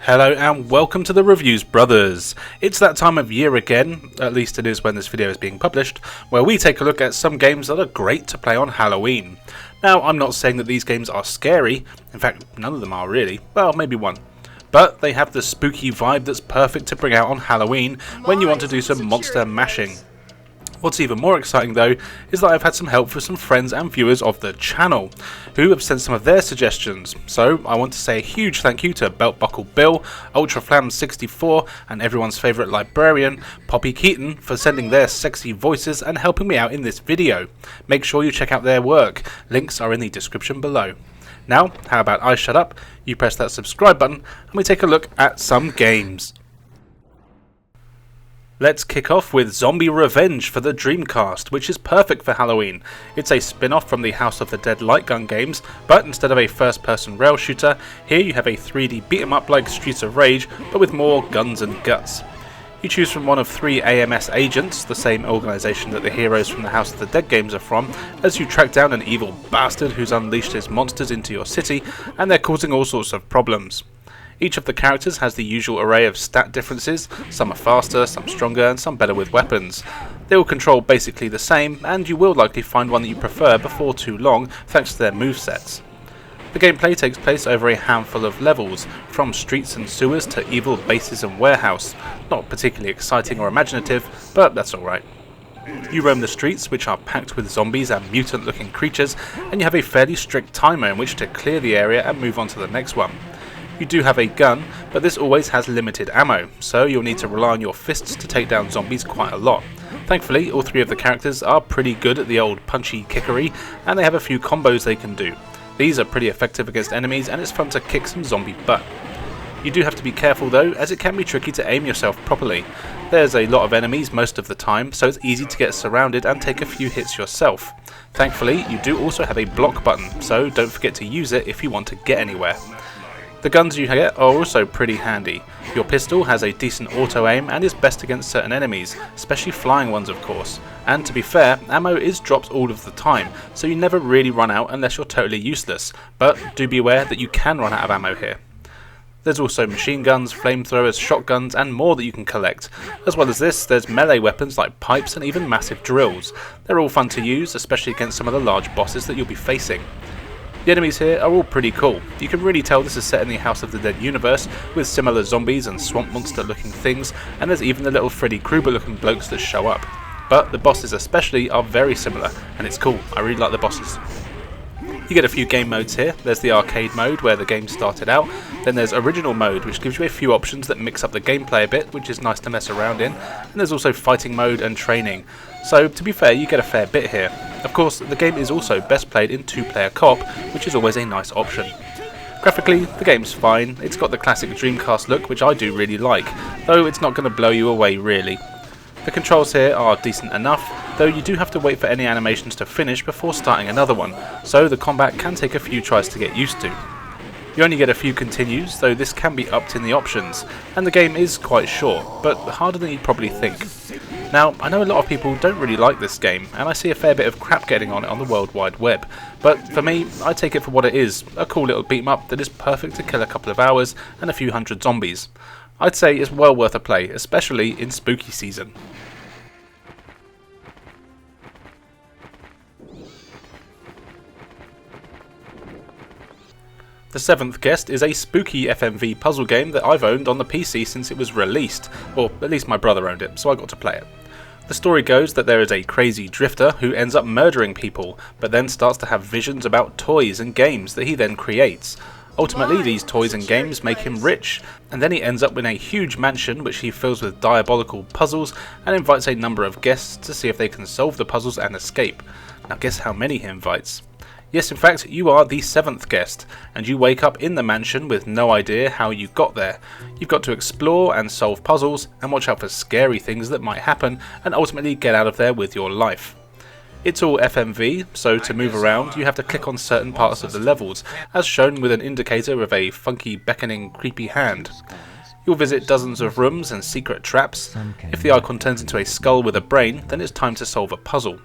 Hello and welcome to the Reviews Brothers. It's that time of year again, at least it is when this video is being published, where we take a look at some games that are great to play on Halloween. Now, I'm not saying that these games are scary, in fact none of them are really, well maybe one. But they have the spooky vibe that's perfect to bring out on Halloween when you want to do some monster mashing. What's even more exciting though is that I've had some help from some friends and viewers of the channel who have sent some of their suggestions. So I want to say a huge thank you to Beltbuckle Bill, UltraFlamz 64 and everyone's favourite librarian, Masked Keaton, for sending their sexy voices and helping me out in this video. Make sure you check out their work, links are in the description below. Now, how about I shut up, you press that subscribe button and we take a look at some games. Let's kick off with Zombie Revenge for the Dreamcast, which is perfect for Halloween. It's a spin-off from the House of the Dead light gun games, but instead of a first-person rail shooter, here you have a 3D beat-em-up like Streets of Rage, but with more guns and guts. You choose from one of 3 AMS agents, the same organisation that the heroes from the House of the Dead games are from, as you track down an evil bastard who's unleashed his monsters into your city, and they're causing all sorts of problems. Each of the characters has the usual array of stat differences, some are faster, some stronger, and some better with weapons. They all control basically the same, and you will likely find one that you prefer before too long thanks to their movesets. The gameplay takes place over a handful of levels, from streets and sewers to evil bases and warehouse. Not particularly exciting or imaginative, but that's alright. You roam the streets, which are packed with zombies and mutant looking creatures, and you have a fairly strict timer in which to clear the area and move on to the next one. You do have a gun, but this always has limited ammo, so you'll need to rely on your fists to take down zombies quite a lot. Thankfully, all 3 of the characters are pretty good at the old punchy kickery, and they have a few combos they can do. These are pretty effective against enemies, and it's fun to kick some zombie butt. You do have to be careful though, as it can be tricky to aim yourself properly. There's a lot of enemies most of the time, so it's easy to get surrounded and take a few hits yourself. Thankfully, you do also have a block button, so don't forget to use it if you want to get anywhere. The guns you get are also pretty handy. Your pistol has a decent auto-aim and is best against certain enemies, especially flying ones of course. And to be fair, ammo is dropped all of the time, so you never really run out unless you're totally useless, but do be aware that you can run out of ammo here. There's also machine guns, flamethrowers, shotguns and more that you can collect. As well as this, there's melee weapons like pipes and even massive drills. They're all fun to use, especially against some of the large bosses that you'll be facing. The enemies here are all pretty cool. You can really tell this is set in the House of the Dead universe, with similar zombies and swamp monster looking things, and there's even the little Freddy Krueger looking blokes that show up. But the bosses especially are very similar, and it's cool, I really like the bosses. You get a few game modes here. There's the arcade mode where the game started out, then there's original mode which gives you a few options that mix up the gameplay a bit, which is nice to mess around in, and there's also fighting mode and training. So to be fair, you get a fair bit here. Of course, the game is also best played in 2-player co-op, which is always a nice option. Graphically, the game's fine. It's got the classic Dreamcast look, which I do really like, though it's not going to blow you away really. The controls here are decent enough, though you do have to wait for any animations to finish before starting another one, so the combat can take a few tries to get used to. You only get a few continues, though this can be upped in the options, and the game is quite short, but harder than you'd probably think. Now, I know a lot of people don't really like this game, and I see a fair bit of crap getting on it on the World Wide Web, but for me, I take it for what it is, a cool little beat-em-up that is perfect to kill a couple of hours and a few hundred zombies. I'd say it's well worth a play, especially in spooky season. The 7th guest is a spooky FMV puzzle game that I've owned on the PC since it was released, or at least my brother owned it, so I got to play it. The story goes that there is a crazy drifter who ends up murdering people, but then starts to have visions about toys and games that he then creates. Ultimately, these toys and games make him rich, and then he ends up in a huge mansion which he fills with diabolical puzzles and invites a number of guests to see if they can solve the puzzles and escape. Now guess how many he invites? Yes, in fact, you are the 7th guest, and you wake up in the mansion with no idea how you got there. You've got to explore and solve puzzles, and watch out for scary things that might happen, and ultimately get out of there with your life. It's all FMV, so to move around you have to click on certain parts of the levels, as shown with an indicator of a funky, beckoning, creepy hand. You'll visit dozens of rooms and secret traps. If the icon turns into a skull with a brain, then it's time to solve a puzzle.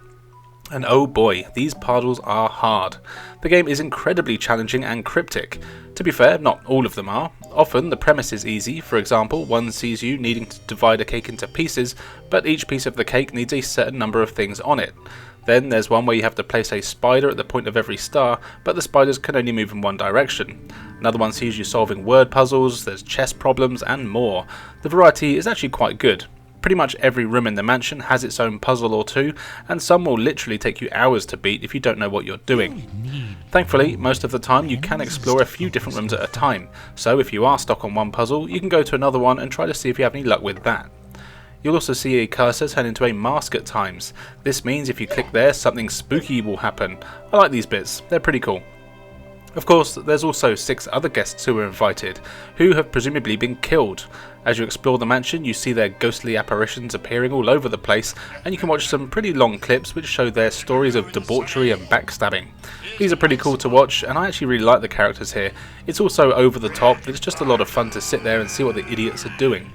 And oh boy, these puzzles are hard. The game is incredibly challenging and cryptic. To To be fair, not all of them are. Often the premise is easy. For example, one sees you needing to divide a cake into pieces, but each piece of the cake needs a certain number of things on it. Then there's one where you have to place a spider at the point of every star, but the spiders can only move in one direction. Another one sees you solving word puzzles, there's chess problems, and more. The variety is actually quite good. Pretty much every room in the mansion has its own puzzle or two, and some will literally take you hours to beat if you don't know what you're doing. Thankfully, most of the time you can explore a few different rooms at a time, so if you are stuck on one puzzle, you can go to another one and try to see if you have any luck with that. You'll also see a cursor turn into a mask at times. This means if you click there, something spooky will happen. I like these bits, they're pretty cool. Of course, there's also 6 other guests who were invited, who have presumably been killed. As you explore the mansion, you see their ghostly apparitions appearing all over the place, and you can watch some pretty long clips which show their stories of debauchery and backstabbing. These are pretty cool to watch, and I actually really like the characters here. It's also over the top, but it's just a lot of fun to sit there and see what the idiots are doing.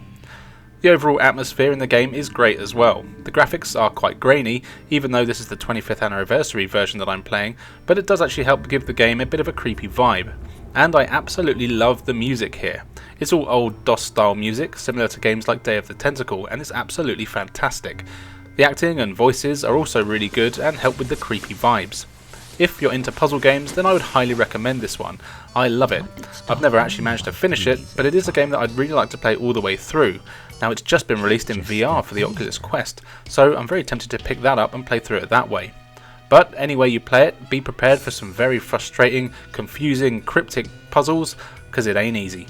The overall atmosphere in the game is great as well. The graphics are quite grainy, even though this is the 25th anniversary version that I'm playing, but it does actually help give the game a bit of a creepy vibe. And I absolutely love the music here. It's all old DOS style music, similar to games like Day of the Tentacle, and it's absolutely fantastic. The acting and voices are also really good and help with the creepy vibes. If you're into puzzle games, then I would highly recommend this one. I love it. I've never actually managed to finish it, but it is a game that I'd really like to play all the way through. Now it's just been released in VR for the Oculus Quest, so I'm very tempted to pick that up and play through it that way. But any way you play it, be prepared for some very frustrating, confusing, cryptic puzzles, because it ain't easy.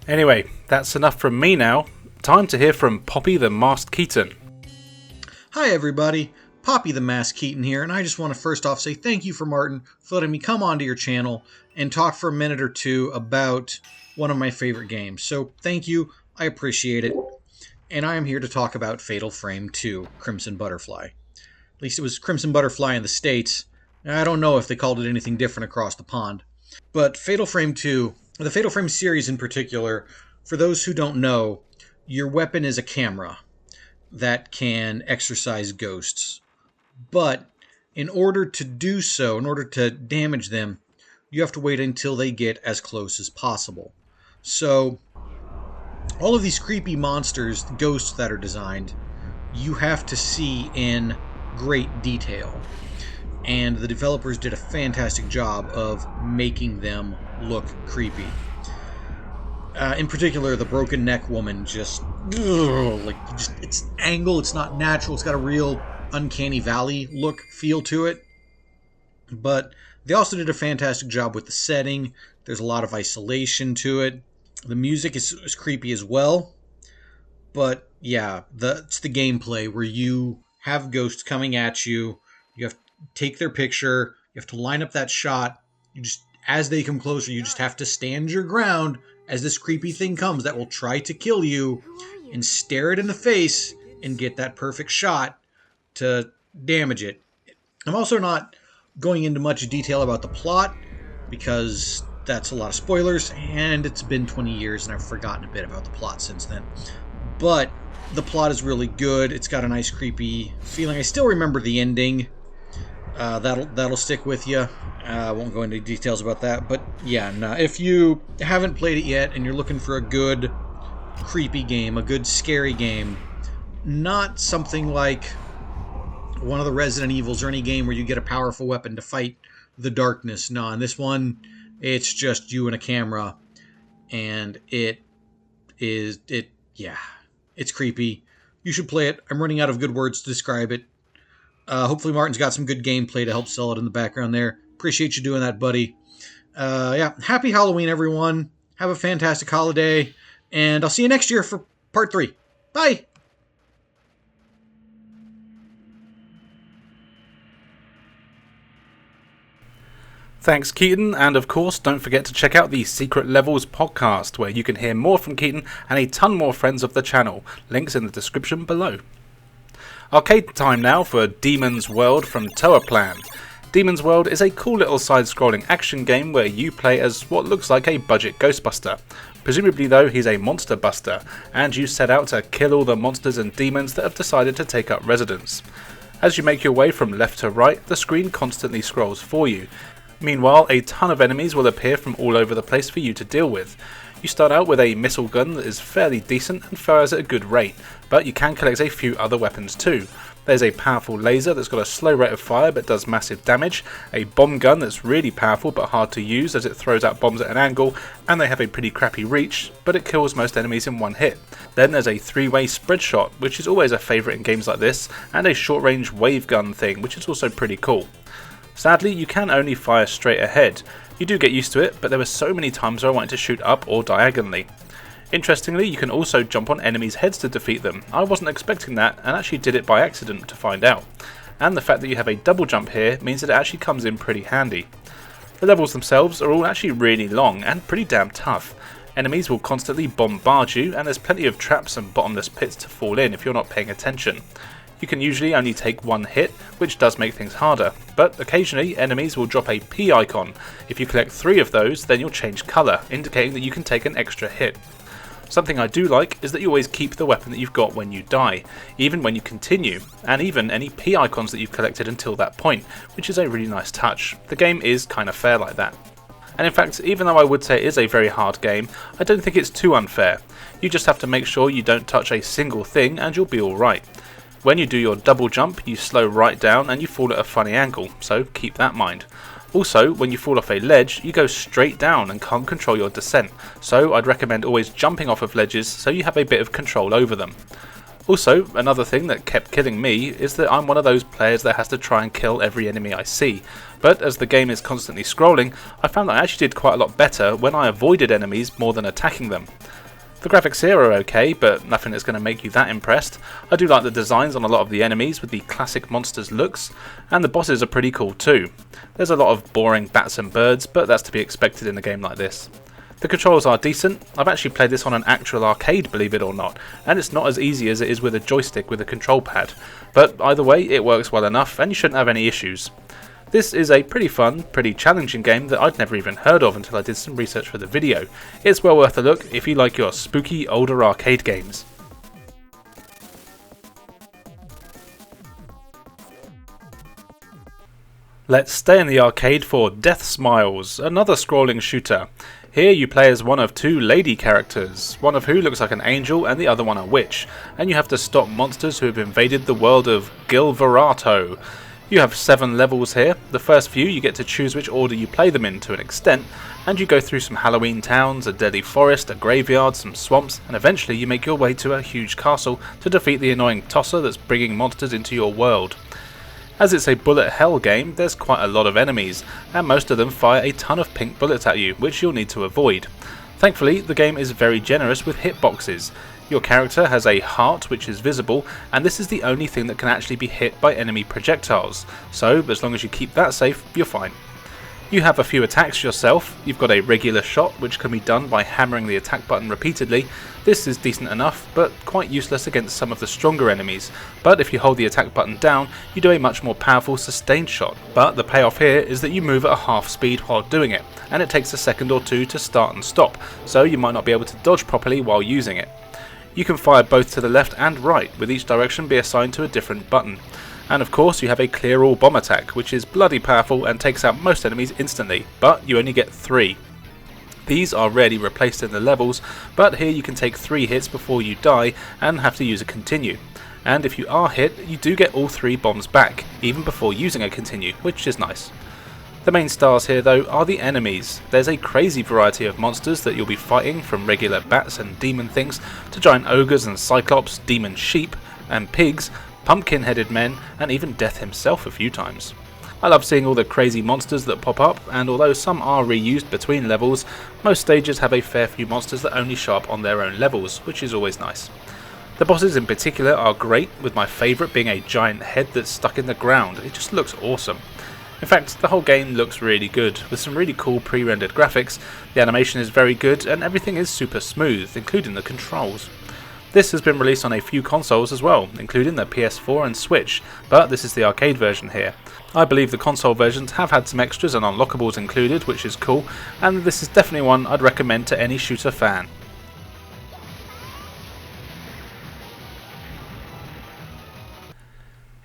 Anyway, that's enough from me now. Time to hear from Poppy the Masked Keaton. Hi everybody, Poppy the Masked Keaton here, and I just want to first off say thank you for Martin for letting me come onto your channel and talk for a minute or two about one of my favorite games. So thank you, I appreciate it, and I am here to talk about Fatal Frame 2, Crimson Butterfly. At least it was Crimson Butterfly in the States. I don't know if they called it anything different across the pond. But Fatal Frame 2, the Fatal Frame series in particular, for those who don't know, your weapon is a camera that can exorcise ghosts. But in order to do so, in order to damage them, you have to wait until they get as close as possible. So all of these creepy monsters, ghosts that are designed, you have to see in great detail. And the developers did a fantastic job of making them look creepy. In particular, the broken neck woman just its angle, it's not natural, it's got a real uncanny valley look, feel to it. But they also did a fantastic job with the setting. There's a lot of isolation to it. The music is creepy as well. But yeah, it's the gameplay where you have ghosts coming at you. You have to take their picture. You have to line up that shot. As they come closer, you just have to stand your ground as this creepy thing comes that will try to kill you, and stare it in the face and get that perfect shot to damage it. I'm also not going into much detail about the plot because that's a lot of spoilers, and it's been 20 years and I've forgotten a bit about the plot since then. But the plot is really good. It's got a nice creepy feeling. I still remember the ending. That'll stick with you. I won't go into details about that, but yeah, no, if you haven't played it yet and you're looking for a good creepy game, a good scary game, not something like one of the Resident Evils or any game where you get a powerful weapon to fight the darkness. No, in this one, it's just you and a camera, and it's creepy. You should play it. I'm running out of good words to describe it. Hopefully Martin's got some good gameplay to help sell it in the background there. Appreciate you doing that, buddy. Happy Halloween, everyone. Have a fantastic holiday, and I'll see you next year for part 3. Bye! Thanks, Keaton, and of course, don't forget to check out the Secret Levels podcast, where you can hear more from Keaton and a ton more friends of the channel. Links in the description below. Arcade time now for Demon's World from Toaplan. Demon's World is a cool little side-scrolling action game where you play as what looks like a budget Ghostbuster. Presumably though, he's a monster buster, and you set out to kill all the monsters and demons that have decided to take up residence. As you make your way from left to right, the screen constantly scrolls for you. Meanwhile, a ton of enemies will appear from all over the place for you to deal with. You start out with a missile gun that is fairly decent and fires at a good rate, but you can collect a few other weapons too. There's a powerful laser that's got a slow rate of fire but does massive damage, a bomb gun that's really powerful but hard to use as it throws out bombs at an angle, and they have a pretty crappy reach, but it kills most enemies in one hit. Then there's a 3-way spread shot, which is always a favourite in games like this, and a short range wave gun thing, which is also pretty cool. Sadly, you can only fire straight ahead. You do get used to it, but there were so many times where I wanted to shoot up or diagonally. Interestingly, you can also jump on enemies' heads to defeat them. I wasn't expecting that and actually did it by accident to find out. And the fact that you have a double jump here means that it actually comes in pretty handy. The levels themselves are all actually really long and pretty damn tough. Enemies will constantly bombard you, and there's plenty of traps and bottomless pits to fall in if you're not paying attention. You can usually only take one hit, which does make things harder, but occasionally enemies will drop a P icon. If you collect 3 of those, then you'll change colour, indicating that you can take an extra hit. Something I do like is that you always keep the weapon that you've got when you die, even when you continue, and even any P icons that you've collected until that point, which is a really nice touch. The game is kind of fair like that. And in fact, even though I would say it is a very hard game, I don't think it's too unfair. You just have to make sure you don't touch a single thing and you'll be alright. When you do your double jump, you slow right down and you fall at a funny angle, so keep that in mind. Also, when you fall off a ledge, you go straight down and can't control your descent, so I'd recommend always jumping off of ledges so you have a bit of control over them. Also, another thing that kept killing me is that I'm one of those players that has to try and kill every enemy I see, but as the game is constantly scrolling, I found that I actually did quite a lot better when I avoided enemies more than attacking them. The graphics here are okay, but nothing that's going to make you that impressed. I do like the designs on a lot of the enemies with the classic monsters looks, and the bosses are pretty cool too. There's a lot of boring bats and birds, but that's to be expected in a game like this. The controls are decent. I've actually played this on an actual arcade, believe it or not, and it's not as easy as it is with a joystick with a control pad. But either way, it works well enough, and you shouldn't have any issues. This is a pretty fun, pretty challenging game that I'd never even heard of until I did some research for the video. It's well worth a look if you like your spooky older arcade games. Let's stay in the arcade for Deathsmiles, another scrolling shooter. Here you play as one of 2 lady characters, one of who looks like an angel and the other one a witch, and you have to stop monsters who have invaded the world of Gilverato. You have 7 levels here. The first few you get to choose which order you play them in to an extent, and you go through some Halloween towns, a deadly forest, a graveyard, some swamps, and eventually you make your way to a huge castle to defeat the annoying tosser that's bringing monsters into your world. As it's a bullet hell game, there's quite a lot of enemies, and most of them fire a ton of pink bullets at you, which you'll need to avoid. Thankfully, the game is very generous with hitboxes. Your character has a heart which is visible, and this is the only thing that can actually be hit by enemy projectiles, so as long as you keep that safe, you're fine. You have a few attacks yourself. You've got a regular shot which can be done by hammering the attack button repeatedly. This is decent enough, but quite useless against some of the stronger enemies, but if you hold the attack button down, you do a much more powerful sustained shot. But the payoff here is that you move at a half speed while doing it, and it takes a second or two to start and stop, so you might not be able to dodge properly while using it. You can fire both to the left and right, with each direction be assigned to a different button. And of course you have a clear all bomb attack, which is bloody powerful and takes out most enemies instantly, but you only get 3. These are rarely replaced in the levels, but here you can take 3 hits before you die and have to use a continue. And if you are hit, you do get all 3 bombs back, even before using a continue, which is nice. The main stars here though are the enemies. There's a crazy variety of monsters that you'll be fighting, from regular bats and demon things to giant ogres and cyclops, demon sheep and pigs, pumpkin-headed men, and even Death himself a few times. I love seeing all the crazy monsters that pop up, and although some are reused between levels, most stages have a fair few monsters that only show up on their own levels, which is always nice. The bosses in particular are great, with my favourite being a giant head that's stuck in the ground. It just looks awesome. In fact, the whole game looks really good, with some really cool pre-rendered graphics. The animation is very good, and everything is super smooth, including the controls. This has been released on a few consoles as well, including the PS4 and Switch, but this is the arcade version here. I believe the console versions have had some extras and unlockables included, which is cool, and this is definitely one I'd recommend to any shooter fan.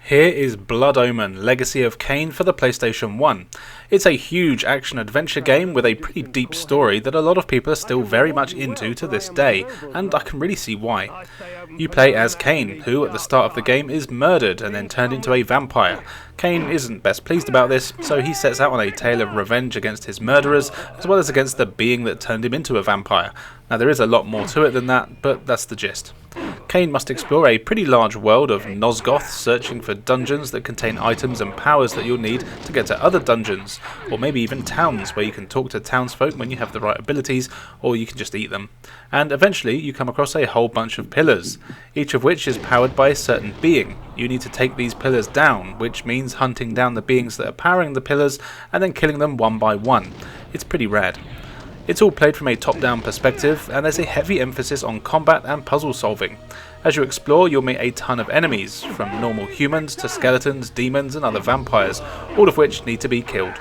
Here is Blood Omen, Legacy of Kain for the PlayStation 1. It's a huge action-adventure game with a pretty deep story that a lot of people are still very much into to this day, and I can really see why. You play as Kain, who at the start of the game is murdered and then turned into a vampire. Kain isn't best pleased about this, so he sets out on a tale of revenge against his murderers, as well as against the being that turned him into a vampire. Now there is a lot more to it than that, but that's the gist. Kain must explore a pretty large world of Nosgoth, searching for dungeons that contain items and powers that you'll need to get to other dungeons, or maybe even towns where you can talk to townsfolk when you have the right abilities, or you can just eat them. And eventually you come across a whole bunch of pillars, each of which is powered by a certain being. You need to take these pillars down, which means hunting down the beings that are powering the pillars and then killing them one by one. It's pretty rad. It's all played from a top-down perspective, and there's a heavy emphasis on combat and puzzle solving. As you explore, you'll meet a ton of enemies, from normal humans to skeletons, demons and other vampires, all of which need to be killed.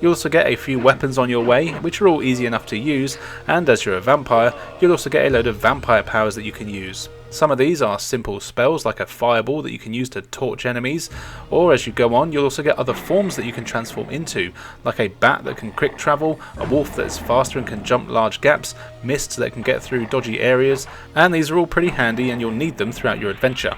You'll also get a few weapons on your way, which are all easy enough to use, and as you're a vampire, you'll also get a load of vampire powers that you can use. Some of these are simple spells like a fireball that you can use to torch enemies, or as you go on you'll also get other forms that you can transform into, like a bat that can quick travel, a wolf that is faster and can jump large gaps, mists that can get through dodgy areas, and these are all pretty handy and you'll need them throughout your adventure.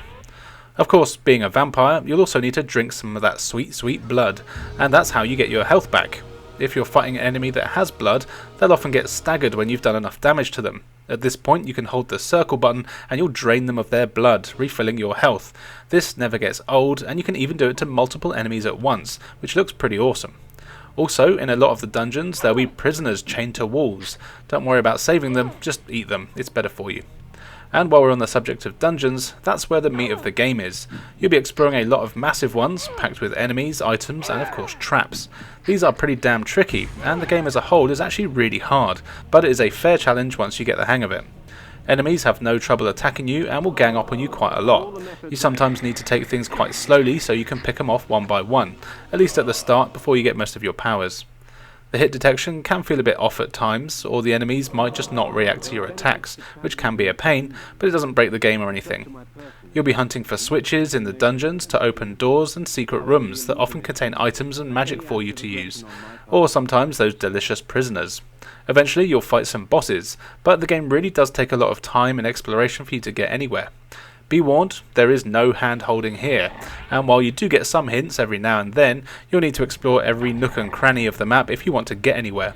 Of course, being a vampire, you'll also need to drink some of that sweet blood, and that's how you get your health back. If you're fighting an enemy that has blood, they'll often get staggered when you've done enough damage to them. At this point you can hold the circle button and you'll drain them of their blood, refilling your health. This never gets old, and you can even do it to multiple enemies at once, which looks pretty awesome. Also, in a lot of the dungeons there'll be prisoners chained to walls. Don't worry about saving them, just eat them, it's better for you. And while we're on the subject of dungeons, that's where the meat of the game is. You'll be exploring a lot of massive ones, packed with enemies, items and of course traps. These are pretty damn tricky, and the game as a whole is actually really hard, but it is a fair challenge once you get the hang of it. Enemies have no trouble attacking you and will gang up on you quite a lot. You sometimes need to take things quite slowly so you can pick them off one by one, at least at the start before you get most of your powers. The hit detection can feel a bit off at times, or the enemies might just not react to your attacks, which can be a pain, but it doesn't break the game or anything. You'll be hunting for switches in the dungeons to open doors and secret rooms that often contain items and magic for you to use, or sometimes those delicious prisoners. Eventually you'll fight some bosses, but the game really does take a lot of time and exploration for you to get anywhere. Be warned, there is no hand-holding here, and while you do get some hints every now and then, you'll need to explore every nook and cranny of the map if you want to get anywhere.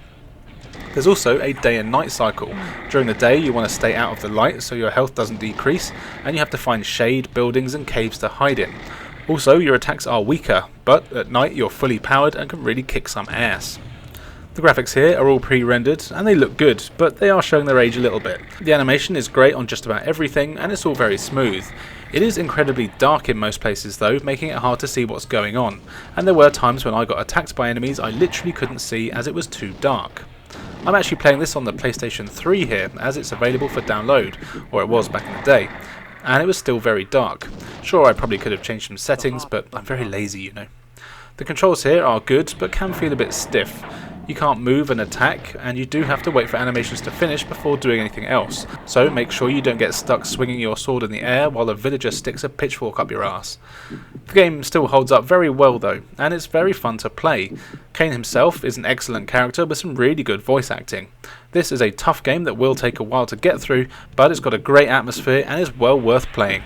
There's also a day and night cycle. During the day you want to stay out of the light so your health doesn't decrease, and you have to find shade, buildings and caves to hide in. Also, your attacks are weaker, but at night you're fully powered and can really kick some ass. The graphics here are all pre-rendered and they look good, but they are showing their age a little bit. The animation is great on just about everything and it's all very smooth. It is incredibly dark in most places though, making it hard to see what's going on, and there were times when I got attacked by enemies I literally couldn't see as it was too dark. I'm actually playing this on the PlayStation 3 here, as it's available for download, or it was back in the day, and it was still very dark. Sure, I probably could have changed some settings, but I'm very lazy, you know. The controls here are good, but can feel a bit stiff. You can't move and attack, and you do have to wait for animations to finish before doing anything else, so make sure you don't get stuck swinging your sword in the air while a villager sticks a pitchfork up your ass. The game still holds up very well though, and it's very fun to play. Kain himself is an excellent character with some really good voice acting. This is a tough game that will take a while to get through, but it's got a great atmosphere and is well worth playing.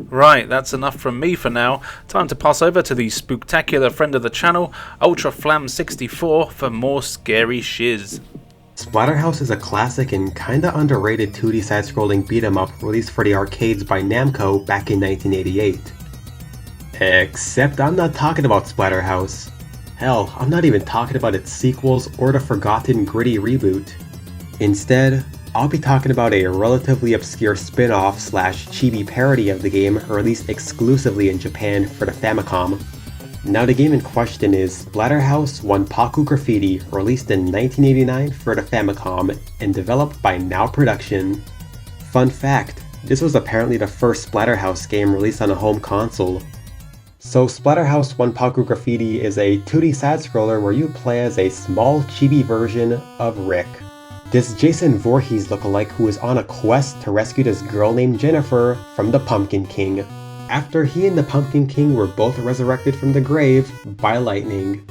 Right, that's enough from me for now. Time to pass over to the spooktacular friend of the channel, UltraFlamz64, for more scary shiz. Splatterhouse is a classic and kinda underrated 2D side-scrolling beat-em-up released for the arcades by Namco back in 1988. Except I'm not talking about Splatterhouse. Hell, I'm not even talking about its sequels or the forgotten gritty reboot. Instead, I'll be talking about a relatively obscure spin-off slash chibi parody of the game released exclusively in Japan for the Famicom. Now the game in question is Splatterhouse Wanpaku Graffiti, released in 1989 for the Famicom and developed by Now Production. Fun fact, this was apparently the first Splatterhouse game released on a home console. So Splatterhouse Wanpaku Graffiti is a 2D side-scroller where you play as a small chibi version of Rick. This Jason Voorhees lookalike who is on a quest to rescue this girl named Jennifer from the Pumpkin King, after he and the Pumpkin King were both resurrected from the grave by lightning.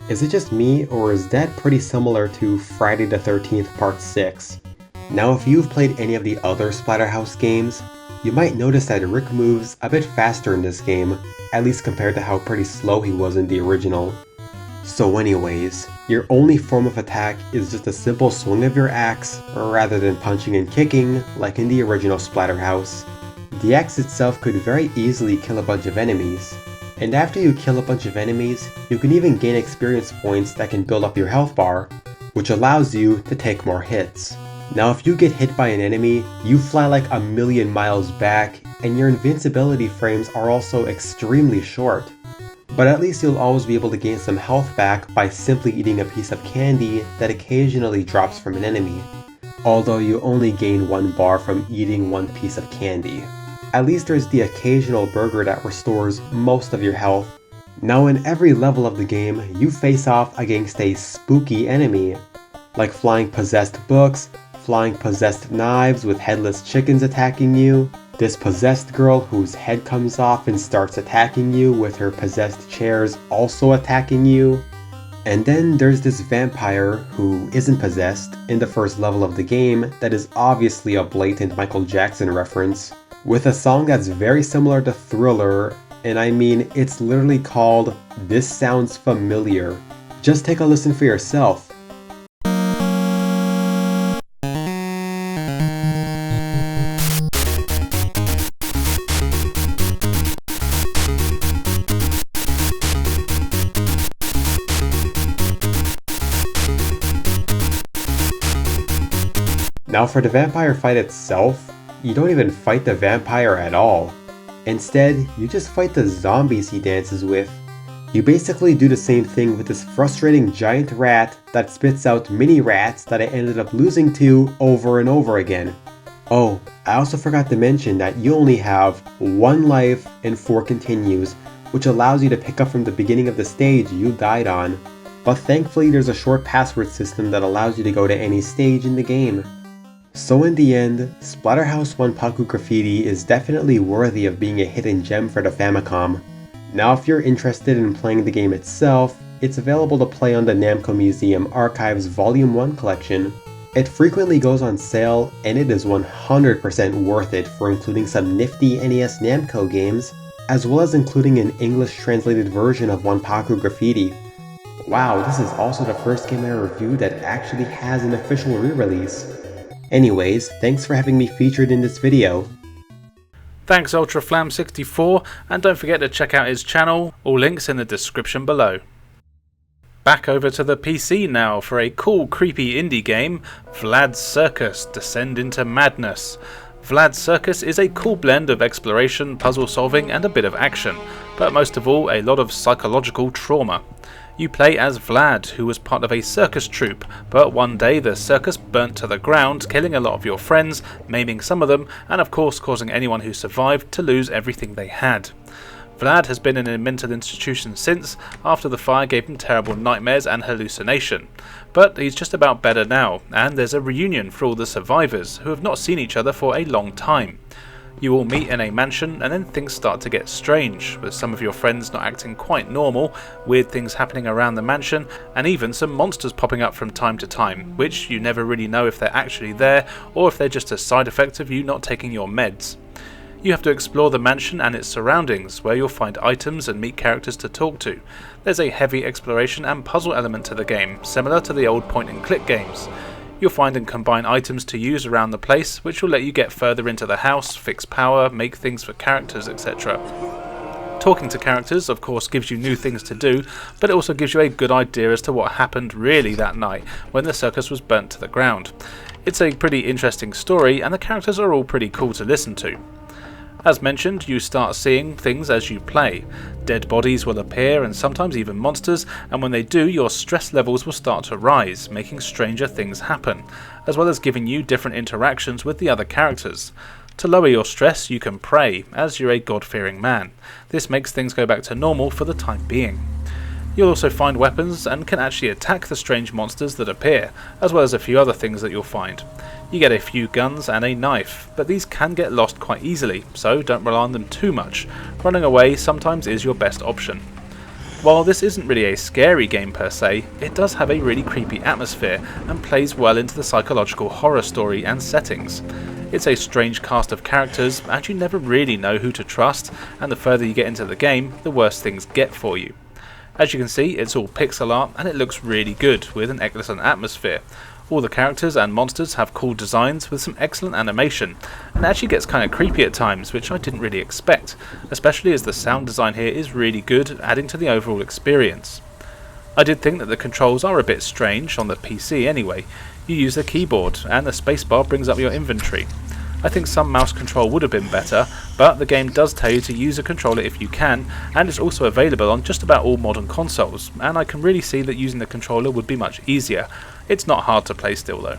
Is it just me, or is that pretty similar to Friday the 13th Part 6? Now if you've played any of the other Splatterhouse games, you might notice that Rick moves a bit faster in this game, at least compared to how pretty slow he was in the original. So anyways, your only form of attack is just a simple swing of your axe, rather than punching and kicking like in the original Splatterhouse. The axe itself could very easily kill a bunch of enemies, and after you kill a bunch of enemies, you can even gain experience points that can build up your health bar, which allows you to take more hits. Now if you get hit by an enemy, you fly like a million miles back, and your invincibility frames are also extremely short. But at least you'll always be able to gain some health back by simply eating a piece of candy that occasionally drops from an enemy, although you only gain 1 bar from eating 1 piece of candy. At least there's the occasional burger that restores most of your health. Now in every level of the game, you face off against a spooky enemy, like flying possessed books, flying possessed knives with headless chickens attacking you, this possessed girl whose head comes off and starts attacking you with her possessed chairs also attacking you. And then there's this vampire who isn't possessed in the first level of the game that is obviously a blatant Michael Jackson reference, with a song that's very similar to Thriller, and I mean it's literally called This Sounds Familiar. Just take a listen for yourself. Now for the vampire fight itself, you don't even fight the vampire at all. Instead, you just fight the zombies he dances with. You basically do the same thing with this frustrating giant rat that spits out mini rats that I ended up losing to over and over again. Oh, I also forgot to mention that you only have 1 life and 4 continues, which allows you to pick up from the beginning of the stage you died on. But thankfully there's a short password system that allows you to go to any stage in the game. So in the end, Splatterhouse Wanpaku Graffiti is definitely worthy of being a hidden gem for the Famicom. Now if you're interested in playing the game itself, it's available to play on the Namco Museum Archives Volume 1 collection. It frequently goes on sale, and it is 100% worth it for including some nifty NES Namco games, as well as including an English translated version of Wanpaku Graffiti. Wow, this is also the first game I reviewed that actually has an official re-release. Anyways, thanks for having me featured in this video. Thanks UltraFlamz64, and don't forget to check out his channel, all links in the description below. Back over to the PC now for a cool creepy indie game, Vlad's Circus Descend into Madness. Vlad's Circus is a cool blend of exploration, puzzle solving and a bit of action, but most of all a lot of psychological trauma. You play as Vlad, who was part of a circus troupe, but one day the circus burnt to the ground, killing a lot of your friends, maiming some of them, and of course causing anyone who survived to lose everything they had. Vlad has been in a mental institution since, after the fire gave him terrible nightmares and hallucination. But he's just about better now, and there's a reunion for all the survivors, who have not seen each other for a long time. You all meet in a mansion, and then things start to get strange, with some of your friends not acting quite normal, weird things happening around the mansion, and even some monsters popping up from time to time, which you never really know if they're actually there, or if they're just a side effect of you not taking your meds. You have to explore the mansion and its surroundings, where you'll find items and meet characters to talk to. There's a heavy exploration and puzzle element to the game, similar to the old point-and-click games. You'll find and combine items to use around the place, which will let you get further into the house, fix power, make things for characters, etc. Talking to characters, of course, gives you new things to do, but it also gives you a good idea as to what happened really that night when the circus was burnt to the ground. It's a pretty interesting story, and the characters are all pretty cool to listen to. As mentioned, you start seeing things as you play. Dead bodies will appear, and sometimes even monsters, and when they do, your stress levels will start to rise, making stranger things happen, as well as giving you different interactions with the other characters. To lower your stress, you can pray, as you're a God-fearing man. This makes things go back to normal for the time being. You'll also find weapons and can actually attack the strange monsters that appear, as well as a few other things that you'll find. You get a few guns and a knife, but these can get lost quite easily, so don't rely on them too much. Running away sometimes is your best option. While this isn't really a scary game per se, it does have a really creepy atmosphere and plays well into the psychological horror story and settings. It's a strange cast of characters, and you never really know who to trust, and the further you get into the game, the worse things get for you. As you can see, it's all pixel art and it looks really good, with an excellent atmosphere. All the characters and monsters have cool designs with some excellent animation, and it actually gets kind of creepy at times, which I didn't really expect, especially as the sound design here is really good, adding to the overall experience. I did think that the controls are a bit strange, on the PC anyway. You use the keyboard, and the spacebar brings up your inventory. I think some mouse control would have been better, but the game does tell you to use a controller if you can, and it's also available on just about all modern consoles, and I can really see that using the controller would be much easier. It's not hard to play still though.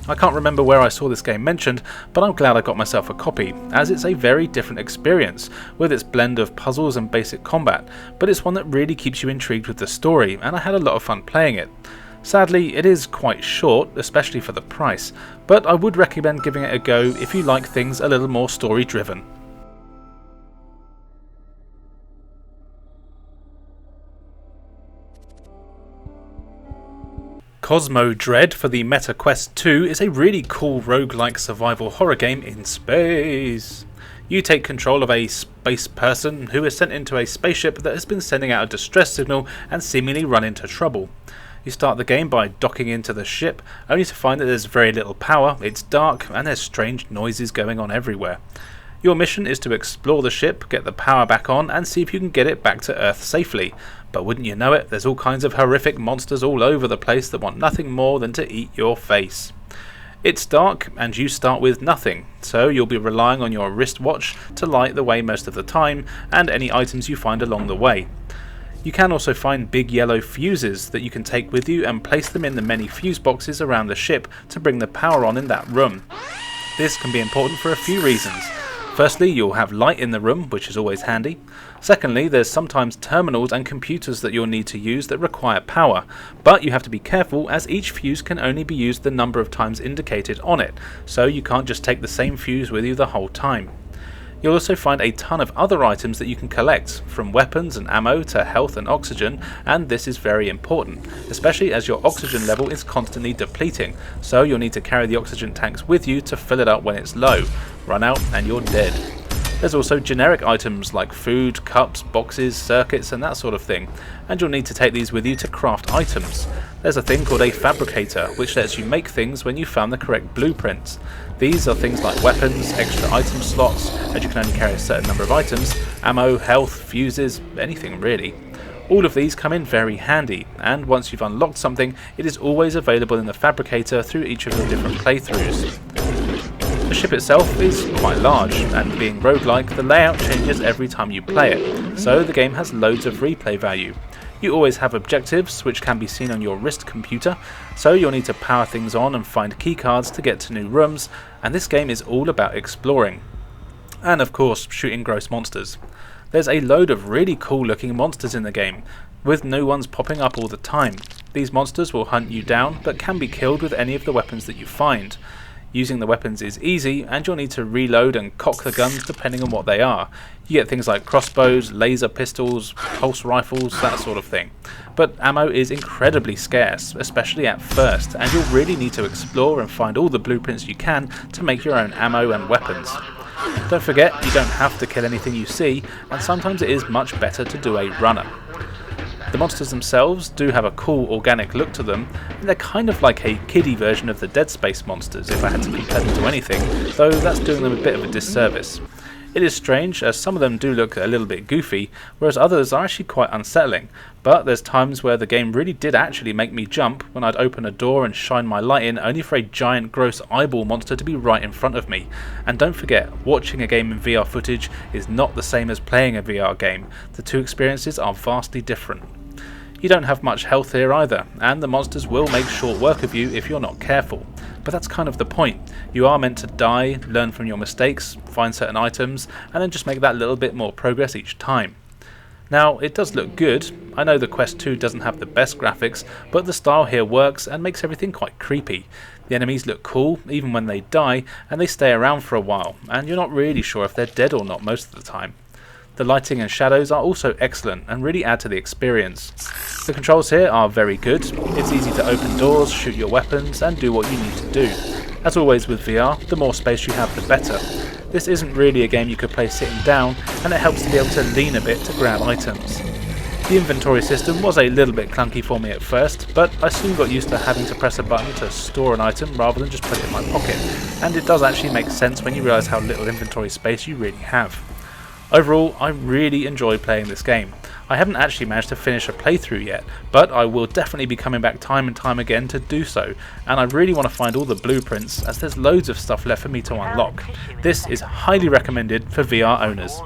I can't remember where I saw this game mentioned, but I'm glad I got myself a copy, as it's a very different experience, with its blend of puzzles and basic combat, but it's one that really keeps you intrigued with the story, and I had a lot of fun playing it. Sadly, it is quite short, especially for the price, but I would recommend giving it a go if you like things a little more story driven. Cosmodread for the MetaQuest 2 is a really cool roguelike survival horror game in space. You take control of a space person who is sent into a spaceship that has been sending out a distress signal and seemingly run into trouble. You start the game by docking into the ship, only to find that there's very little power, it's dark, and there's strange noises going on everywhere. Your mission is to explore the ship, get the power back on, and see if you can get it back to Earth safely. But wouldn't you know it, there's all kinds of horrific monsters all over the place that want nothing more than to eat your face. It's dark, and you start with nothing, so you'll be relying on your wristwatch to light the way most of the time, and any items you find along the way. You can also find big yellow fuses that you can take with you and place them in the many fuse boxes around the ship to bring the power on in that room. This can be important for a few reasons. Firstly, you'll have light in the room, which is always handy. Secondly, there's sometimes terminals and computers that you'll need to use that require power, but you have to be careful as each fuse can only be used the number of times indicated on it, so you can't just take the same fuse with you the whole time. You'll also find a ton of other items that you can collect, from weapons and ammo to health and oxygen, and this is very important, especially as your oxygen level is constantly depleting, so you'll need to carry the oxygen tanks with you to fill it up when it's low. Run out and you're dead. There's also generic items like food, cups, boxes, circuits and that sort of thing, and you'll need to take these with you to craft items. There's a thing called a fabricator, which lets you make things when you've found the correct blueprints. These are things like weapons, extra item slots, as you can only carry a certain number of items, ammo, health, fuses, anything really. All of these come in very handy, and once you've unlocked something, it is always available in the fabricator through each of the different playthroughs. The ship itself is quite large, and being roguelike, the layout changes every time you play it, so the game has loads of replay value. You always have objectives, which can be seen on your wrist computer, so you'll need to power things on and find keycards to get to new rooms, and this game is all about exploring. And of course, shooting gross monsters. There's a load of really cool looking monsters in the game, with new ones popping up all the time. These monsters will hunt you down, but can be killed with any of the weapons that you find. Using the weapons is easy, and you'll need to reload and cock the guns depending on what they are. You get things like crossbows, laser pistols, pulse rifles, that sort of thing. But ammo is incredibly scarce, especially at first, and you'll really need to explore and find all the blueprints you can to make your own ammo and weapons. Don't forget, you don't have to kill anything you see, and sometimes it is much better to do a runner. The monsters themselves do have a cool organic look to them, and they're kind of like a kiddie version of the Dead Space monsters if I had to compare them to anything, though that's doing them a bit of a disservice. It is strange, as some of them do look a little bit goofy, whereas others are actually quite unsettling, but there's times where the game really did actually make me jump when I'd open a door and shine my light in only for a giant gross eyeball monster to be right in front of me. And don't forget, watching a game in VR footage is not the same as playing a VR game. The two experiences are vastly different. You don't have much health here either, and the monsters will make short work of you if you're not careful. But that's kind of the point. You are meant to die, learn from your mistakes, find certain items, and then just make that little bit more progress each time. Now, it does look good. I know the Quest 2 doesn't have the best graphics, but the style here works and makes everything quite creepy. The enemies look cool, even when they die, and they stay around for a while, and you're not really sure if they're dead or not most of the time. The lighting and shadows are also excellent and really add to the experience. The controls here are very good. It's easy to open doors, shoot your weapons, and do what you need to do. As always with VR, the more space you have the better. This isn't really a game you could play sitting down, and it helps to be able to lean a bit to grab items. The inventory system was a little bit clunky for me at first, but I soon got used to having to press a button to store an item rather than just put it in my pocket, and it does actually make sense when you realise how little inventory space you really have. Overall, I really enjoy playing this game. I haven't actually managed to finish a playthrough yet, but I will definitely be coming back time and time again to do so, and I really want to find all the blueprints as there's loads of stuff left for me to unlock. This is highly recommended for VR owners.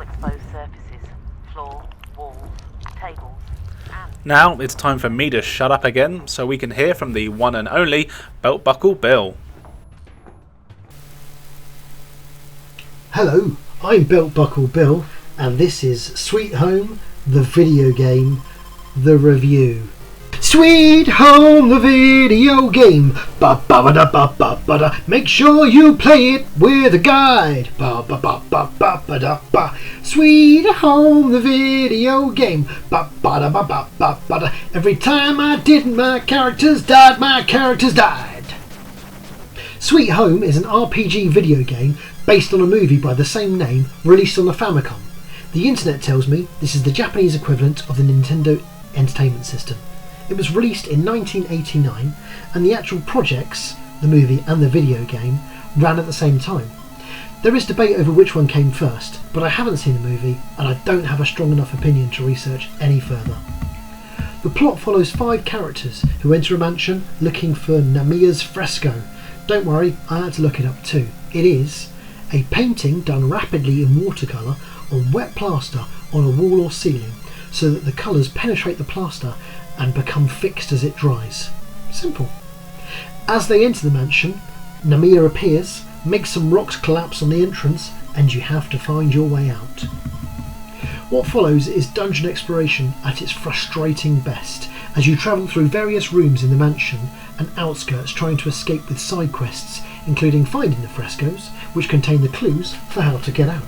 Now it's time for me to shut up again so we can hear from the one and only Beltbuckle Bill. Hello, I'm Beltbuckle Bill, and this is Sweet Home, the video game, the review. Sweet Home, the video game. Ba ba ba da ba ba ba da. Make sure you play it with a guide. Ba ba ba ba ba ba da ba. Sweet Home, the video game. Ba ba da ba ba ba ba da. Every time I didn't, my characters died. My characters died. Sweet Home is an RPG video game based on a movie by the same name released on the Famicom. The internet tells me this is the Japanese equivalent of the Nintendo Entertainment System. It was released in 1989, and the actual projects, the movie and the video game, ran at the same time. There is debate over which one came first, but I haven't seen the movie and I don't have a strong enough opinion to research any further. The plot follows 5 characters who enter a mansion looking for Namiya's fresco. Don't worry, I had to look it up too. It is a painting done rapidly in watercolour on wet plaster on a wall or ceiling so that the colours penetrate the plaster and become fixed as it dries. Simple. As they enter the mansion, Namiya appears, makes some rocks collapse on the entrance, and you have to find your way out. What follows is dungeon exploration at its frustrating best, as you travel through various rooms in the mansion and outskirts trying to escape with side quests, including finding the frescoes, which contain the clues for how to get out.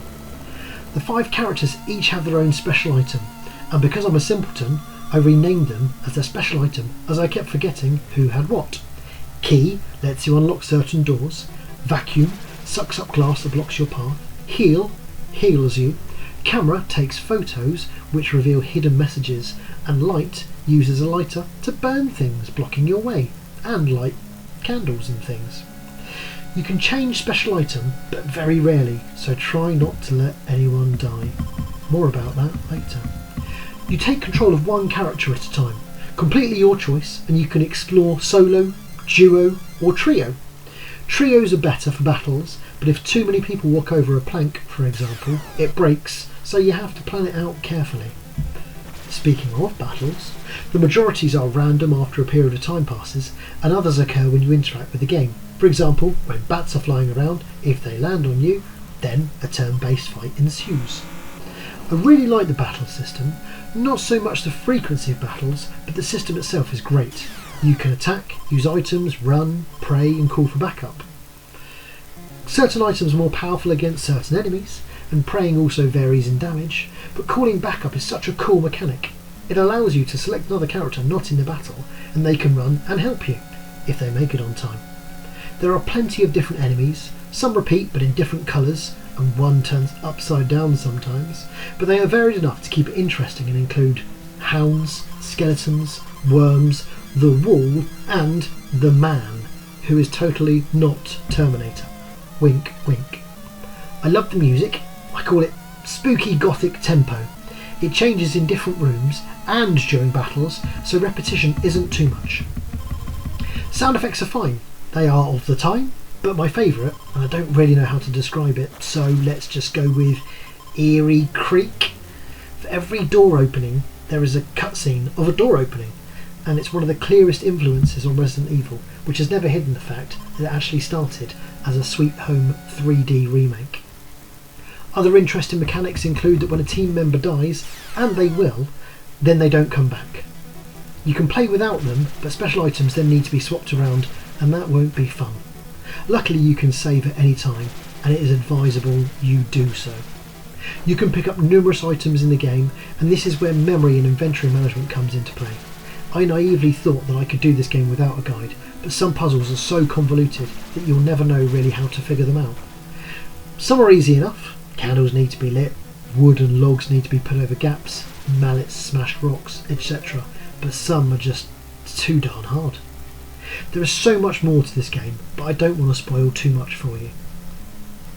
The 5 characters each have their own special item, and because I'm a simpleton, I renamed them as their special item as I kept forgetting who had what. Key lets you unlock certain doors, vacuum sucks up glass that blocks your path, heal heals you, camera takes photos which reveal hidden messages, and light uses a lighter to burn things blocking your way, and light candles and things. You can change special item, but very rarely, so try not to let anyone die. More about that later. You take control of one character at a time, completely your choice, and you can explore solo, duo, or trio. Trios are better for battles, but if too many people walk over a plank, for example, it breaks, so you have to plan it out carefully. Speaking of battles, the majorities are random after a period of time passes, and others occur when you interact with the game. For example, when bats are flying around, if they land on you, then a turn-based fight ensues. I really like the battle system, not so much the frequency of battles, but the system itself is great. You can attack, use items, run, pray and call for backup. Certain items are more powerful against certain enemies, and praying also varies in damage, but calling backup is such a cool mechanic. It allows you to select another character not in the battle, and they can run and help you, if they make it on time. There are plenty of different enemies, some repeat but in different colours, and one turns upside down sometimes, but they are varied enough to keep it interesting and include hounds, skeletons, worms, the wall, and the man, who is totally not Terminator. Wink, wink. I love the music, I call it spooky gothic tempo. It changes in different rooms and during battles, so repetition isn't too much. Sound effects are fine. They are of the time, but my favourite, and I don't really know how to describe it, so let's just go with eerie creak. For every door opening, there is a cutscene of a door opening, and it's one of the clearest influences on Resident Evil, which has never hidden the fact that it actually started as a Sweet Home 3D remake. Other interesting mechanics include that when a team member dies, and they will, then they don't come back. You can play without them, but special items then need to be swapped around, and that won't be fun. Luckily you can save at any time, and it is advisable you do so. You can pick up numerous items in the game, and this is where memory and inventory management comes into play. I naively thought that I could do this game without a guide, but some puzzles are so convoluted that you'll never know really how to figure them out. Some are easy enough. Candles need to be lit, wood and logs need to be put over gaps, mallets smash rocks, etc. But some are just too darn hard. There is so much more to this game, but I don't want to spoil too much for you.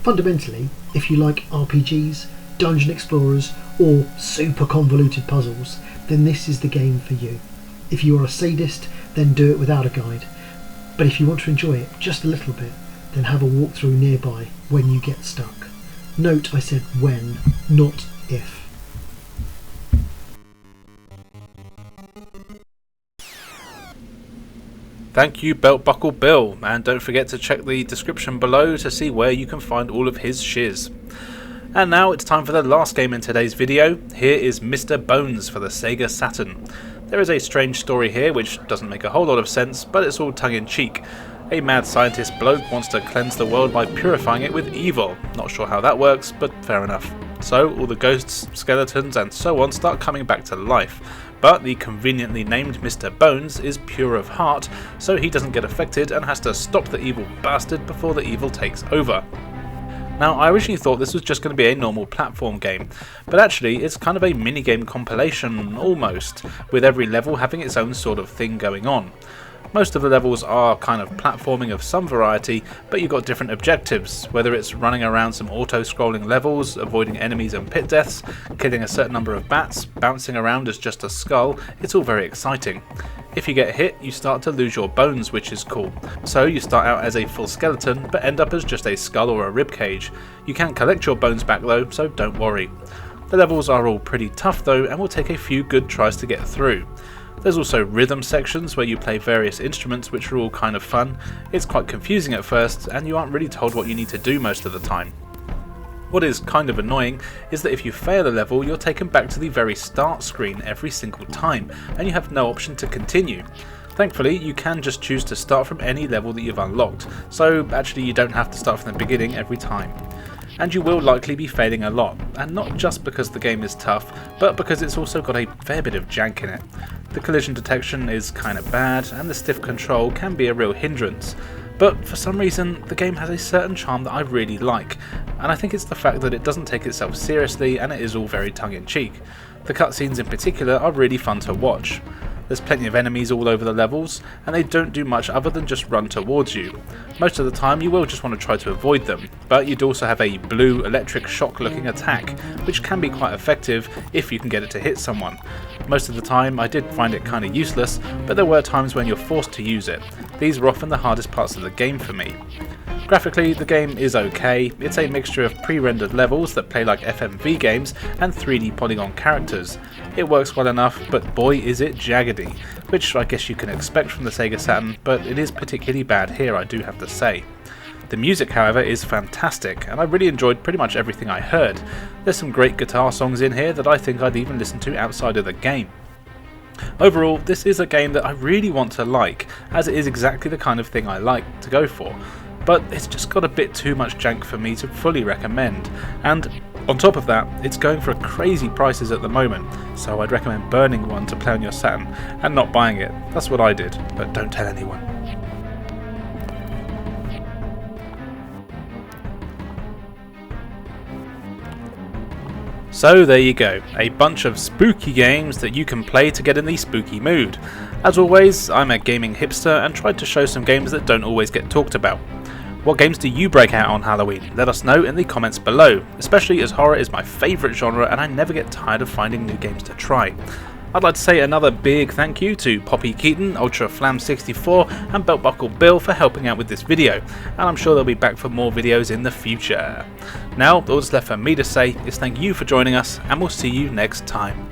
Fundamentally, if you like RPGs, dungeon explorers, or super convoluted puzzles, then this is the game for you. If you are a sadist, then do it without a guide. But if you want to enjoy it just a little bit, then have a walkthrough nearby when you get stuck. Note I said when, not if. Thank you, Beltbuckle Bill, and don't forget to check the description below to see where you can find all of his shiz. And now it's time for the last game in today's video. Here is Mr. Bones for the Sega Saturn. There is a strange story here which doesn't make a whole lot of sense, but it's all tongue-in-cheek. A mad scientist bloke wants to cleanse the world by purifying it with evil. Not sure how that works, but fair enough. So all the ghosts, skeletons and so on start coming back to life. But the conveniently named Mr. Bones is pure of heart, so he doesn't get affected and has to stop the evil bastard before the evil takes over. Now, I originally thought this was just going to be a normal platform game, but actually it's kind of a minigame compilation, almost, with every level having its own sort of thing going on. Most of the levels are kind of platforming of some variety, but you've got different objectives, whether it's running around some auto-scrolling levels, avoiding enemies and pit deaths, killing a certain number of bats, bouncing around as just a skull. It's all very exciting. If you get hit, you start to lose your bones, which is cool. So you start out as a full skeleton, but end up as just a skull or a ribcage. You can collect your bones back though, so don't worry. The levels are all pretty tough though, and will take a few good tries to get through. There's also rhythm sections where you play various instruments, which are all kind of fun. It's quite confusing at first, and you aren't really told what you need to do most of the time. What is kind of annoying is that if you fail a level, you're taken back to the very start screen every single time, and you have no option to continue. Thankfully, you can just choose to start from any level that you've unlocked, so actually you don't have to start from the beginning every time. And you will likely be failing a lot, and not just because the game is tough, but because it's also got a fair bit of jank in it. The collision detection is kinda bad, and the stiff control can be a real hindrance. But for some reason, the game has a certain charm that I really like, and I think it's the fact that it doesn't take itself seriously and it is all very tongue-in-cheek. The cutscenes in particular are really fun to watch. There's plenty of enemies all over the levels, and they don't do much other than just run towards you. Most of the time you will just want to try to avoid them, but you'd also have a blue electric shock looking attack, which can be quite effective if you can get it to hit someone. Most of the time I did find it kinda useless, but there were times when you're forced to use it. These were often the hardest parts of the game for me. Graphically, the game is okay. It's a mixture of pre-rendered levels that play like FMV games and 3D polygon characters. It works well enough, but boy is it jaggedy, which I guess you can expect from the Sega Saturn, but it is particularly bad here, I do have to say. The music, however, is fantastic, and I really enjoyed pretty much everything I heard. There's some great guitar songs in here that I think I'd even listen to outside of the game. Overall, this is a game that I really want to like, as it is exactly the kind of thing I like to go for. But it's just got a bit too much jank for me to fully recommend, and on top of that, it's going for crazy prices at the moment, so I'd recommend burning one to play on your Saturn and not buying it. That's what I did, but don't tell anyone. So there you go, a bunch of spooky games that you can play to get in the spooky mood. As always, I'm a gaming hipster and tried to show some games that don't always get talked about. What games do you break out on Halloween? Let us know in the comments below, especially as horror is my favourite genre and I never get tired of finding new games to try. I'd like to say another big thank you to Poppy Keaton, UltraFlamz64 and Beltbuckle Bill for helping out with this video, and I'm sure they'll be back for more videos in the future. Now, all that's left for me to say is thank you for joining us, and we'll see you next time.